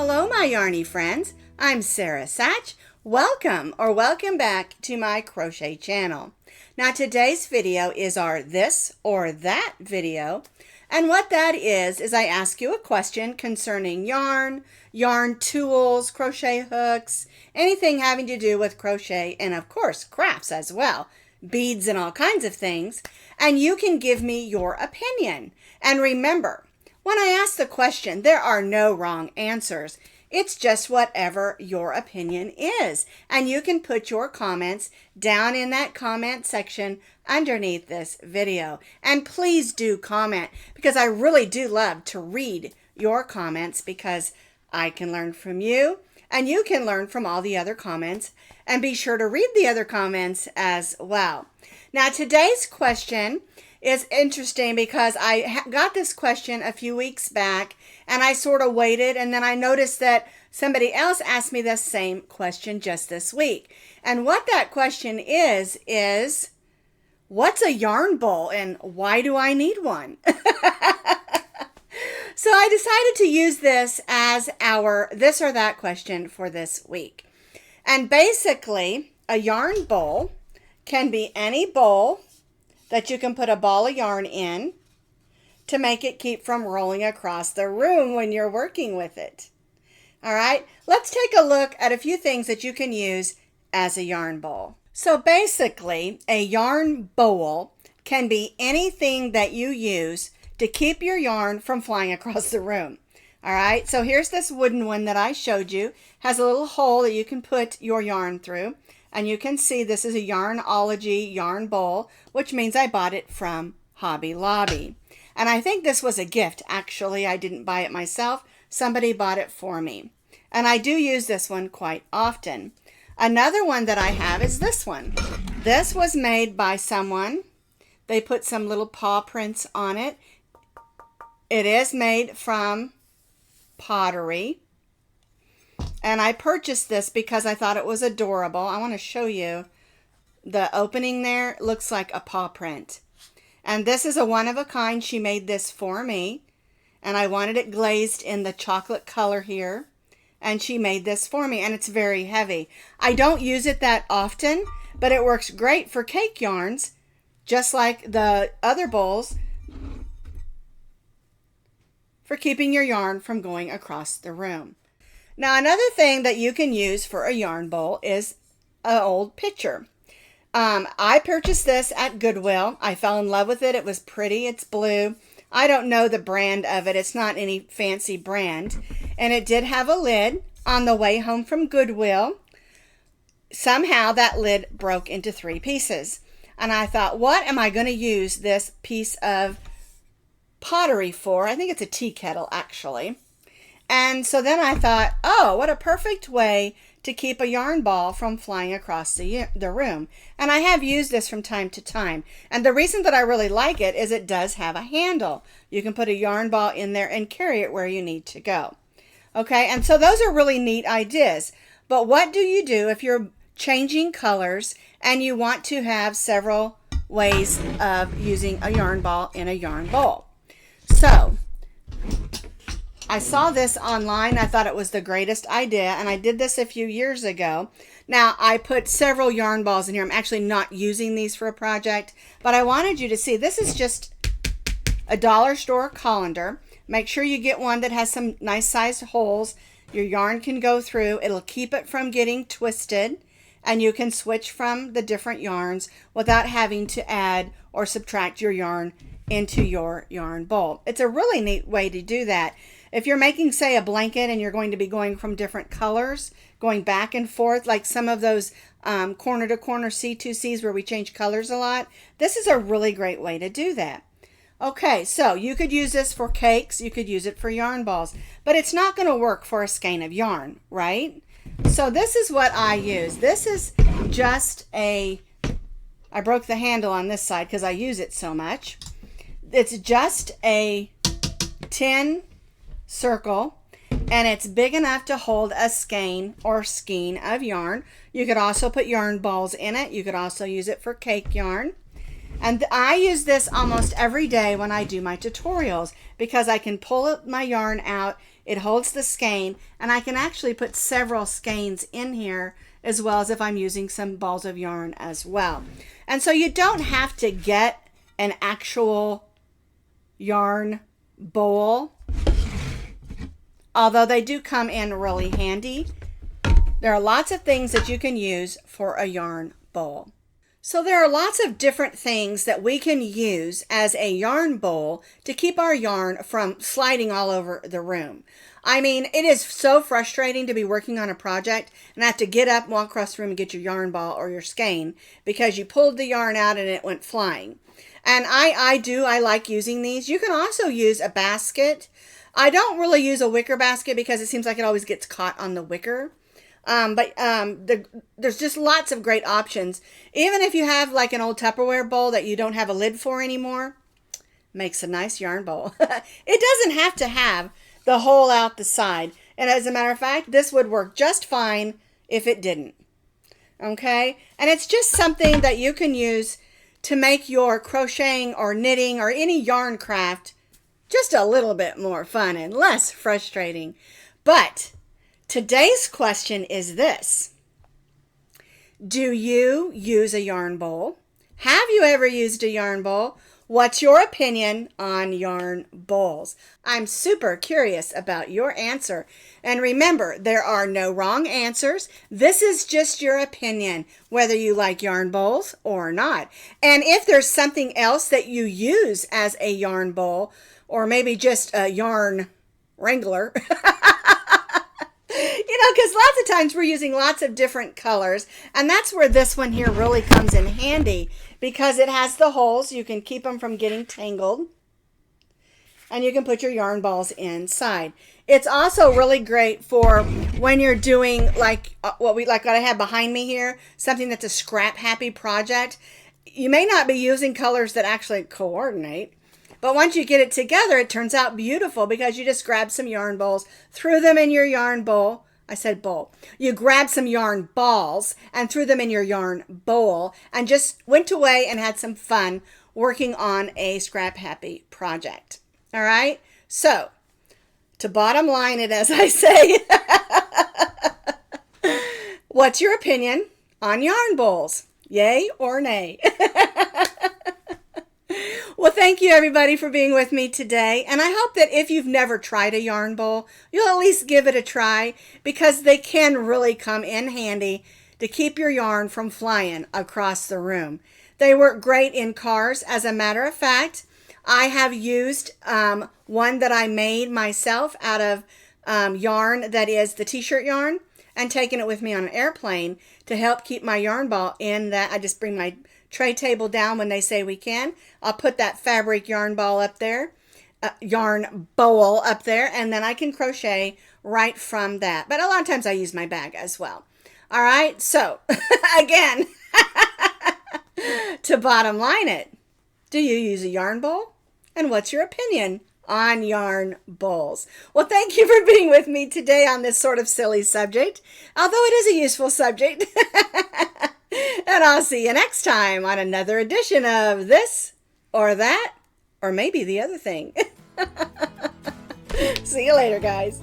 Hello, my yarny friends. I'm Sara Sach. Welcome back to my crochet channel. Now today's video is our this or that video. And what that is I ask you a question concerning yarn tools, crochet hooks, anything having to do with crochet, and of course crafts as well, beads and all kinds of things. And you can give me your opinion. And remember, when I ask the question, there are no wrong answers. It's just whatever your opinion is. And you can put your comments down in that comment section underneath this video. And please do comment, because I really do love to read your comments, because I can learn from you and you can learn from all the other comments, and be sure to read the other comments as well. Now today's question is interesting because I got this question a few weeks back and I sort of waited, and then I noticed that somebody else asked me the same question just this week. And what that question is what's a yarn bowl and why do I need one? So I decided to use this as our this or that question for this week. And basically, a yarn bowl can be any bowl that you can put a ball of yarn in to make it keep from rolling across the room when you're working with it. All right, let's take a look at a few things that you can use as a yarn bowl. So basically, a yarn bowl can be anything that you use to keep your yarn from flying across the room. All right, so here's this wooden one that I showed you. Has a little hole that you can put your yarn through. And you can see this is a Yarnology yarn bowl, which means I bought it from Hobby Lobby. And I think this was a gift. Actually, I didn't buy it myself. Somebody bought it for me. And I do use this one quite often. Another one that I have is this one. This was made by someone. They put some little paw prints on it. It is made from pottery. And I purchased this because I thought it was adorable. I want to show you the opening there. It looks like a paw print. And this is a one of a kind. She made this for me. And I wanted it glazed in the chocolate color here. And she made this for me. And it's very heavy. I don't use it that often, but it works great for cake yarns, just like the other bowls, for keeping your yarn from going across the room. Now, another thing that you can use for a yarn bowl is an old pitcher. I purchased this at Goodwill. I fell in love with it. It was pretty. It's blue. I don't know the brand of it. It's not any fancy brand. And it did have a lid. On the way home from Goodwill, somehow that lid broke into 3 pieces. And I thought, what am I going to use this piece of pottery for? I think it's a tea kettle, actually. And so then I thought, oh, what a perfect way to keep a yarn ball from flying across the room. And I have used this from time to time. And the reason that I really like it is it does have a handle. You can put a yarn ball in there and carry it where you need to go. Okay, and so those are really neat ideas. But what do you do if you're changing colors and you want to have several ways of using a yarn ball in a yarn bowl? So I saw this online. I thought it was the greatest idea, and I did this a few years ago. Now, I put several yarn balls in here. I'm actually not using these for a project, but I wanted you to see this is just a dollar store colander. Make sure you get one that has some nice sized holes your yarn can go through. It'll keep it from getting twisted, and you can switch from the different yarns without having to add or subtract your yarn into your yarn bowl. It's a really neat way to do that. If you're making, say, a blanket and you're going to be going from different colors, going back and forth, like some of those corner to corner C2Cs where we change colors a lot, this is a really great way to do that. Okay, so you could use this for cakes, you could use it for yarn balls, but it's not going to work for a skein of yarn, right? So this is what I use. This is just I broke the handle on this side because I use it so much. It's just a tin circle, and it's big enough to hold a skein or skein of yarn. You could also put yarn balls in it. You could also use it for cake yarn. And I use this almost every day when I do my tutorials, because I can pull my yarn out It holds the skein, and I can actually put several skeins in here, as well as if I'm using some balls of yarn as well. And so you don't have to get an actual yarn bowl, although they do come in really handy. There are lots of things that you can use for a yarn bowl. So there are lots of different things that we can use as a yarn bowl to keep our yarn from sliding all over the room. I mean, it is so frustrating to be working on a project and have to get up, walk across the room and get your yarn ball or your skein because you pulled the yarn out and it went flying. And I like using these. You can also use a basket. I don't really use a wicker basket because it seems like it always gets caught on the wicker. There's just lots of great options. Even if you have like an old Tupperware bowl that you don't have a lid for anymore, makes a nice yarn bowl. It doesn't have to have the hole out the side. And as a matter of fact, this would work just fine if it didn't. Okay? And it's just something that you can use to make your crocheting or knitting or any yarn craft just a little bit more fun and less frustrating. But today's question is this: do you use a yarn bowl? Have you ever used a yarn bowl? What's your opinion on yarn bowls? I'm super curious about your answer. And remember, there are no wrong answers. This is just your opinion, whether you like yarn bowls or not. And if there's something else that you use as a yarn bowl, or maybe just a yarn wrangler, because lots of times we're using lots of different colors, and that's where this one here really comes in handy because it has the holes. You can keep them from getting tangled, and you can put your yarn balls inside. It's also really great for when you're doing like what I have behind me here, something that's a scrap happy project. You may not be using colors that actually coordinate, but once you get it together, it turns out beautiful because you just grab some yarn balls, threw them in your yarn bowl. I said bowl. You grabbed some yarn balls and threw them in your yarn bowl and just went away and had some fun working on a scrap happy project. All right. So to bottom line it, as I say, what's your opinion on yarn bowls? Yay or nay? Well, thank you everybody for being with me today. And I hope that if you've never tried a yarn bowl, you'll at least give it a try because they can really come in handy to keep your yarn from flying across the room. They work great in cars. As a matter of fact, I have used one that I made myself out of yarn that is the t-shirt yarn and taken it with me on an airplane to help keep my yarn ball in that. I just bring my tray table down when they say we can. I'll put that fabric yarn ball up there, yarn bowl up there, and then I can crochet right from that. But a lot of times I use my bag as well. All right, so again, to bottom line it, do you use a yarn bowl? And what's your opinion on yarn bowls? Well, thank you for being with me today on this sort of silly subject, although it is a useful subject. And I'll see you next time on another edition of This or That, or maybe the other thing. See you later, guys.